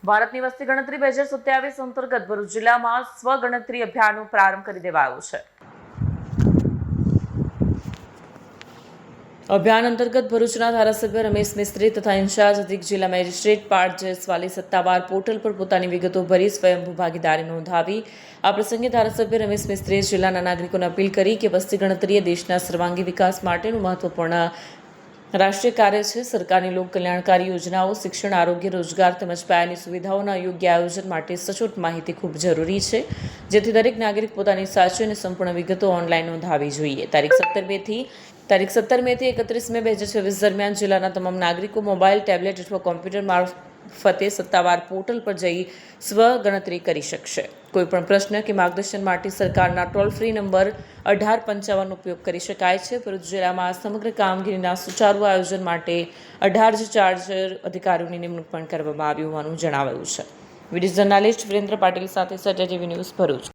ભારતની વસ્તી ગણતરી 2027 અંતર્ગત ભરૂચ જિલ્લામાં સ્વગણતરી અભિયાનનો પ્રારંભ કરી દેવાયો છે। અભિયાન અંતર્ગત ભરૂચના ધારાસભ્ય રમેશ મિસ્ત્રી તથા ઇન્ચાર્જ અધિક જિલ્લા મેજિસ્ટ્રેટ પાર્થ જયસ્વાલે સત્તાવાર પોર્ટલ પર પોતાની વિગતો ભરી સ્વયંભૂ ભાગીદારી નોંધાવી। આ પ્રસંગે ધારાસભ્ય રમેશ મિસ્ત્રીએ જિલ્લાના નાગરિકોને અપીલ કરી કે વસ્તી ગણતરી એ દેશના સર્વાંગી વિકાસ માટેનું મહત્વપૂર્ણ રાષ્ટ્રીય કાર્ય છે। સરકારની લોક કલ્યાણકારી યોજનાઓ, શિક્ષણ, આરોગ્ય, રોજગાર તેમજ પાયાની સુવિધાઓના યોગ્ય આયોજન માટે સચોટ માહિતી ખૂબ જરૂરી છે, જેથી દરેક નાગરિક પોતાની સાચી અને સંપૂર્ણ વિગતો ઓનલાઈન નોંધાવવી જોઈએ। તારીખ 17 મે થી 31 મે 2024 દરમિયાન જિલ્લાના તમામ નાગરિકો મોબાઈલ, ટેબ્લેટ અથવા કોમ્પ્યુટર મારફતે સત્તાવાર પોર્ટલ પર જઈ સ્વગણતરી કરી શકશે। કોઈપણ પ્રશ્ન કે માર્ગદર્શન માટે સરકારના ટોલ ફ્રી નંબર 1855 નો ઉપયોગ કરી શકાય છે। ભરૂચ જિલ્લામાં સમગ્ર કામગીરીના સુચારુ આયોજન માટે 18 ચાર્જ અધિકારીઓની નિમણૂક પણ કરવામાં આવી હોવાનું જણાવાયું છે। વિડીયો જર્નાલિસ્ટ વિરેન્દ્ર પાટીલ સાથે સત્ય ટીવી ન્યૂઝ ભરૂચ।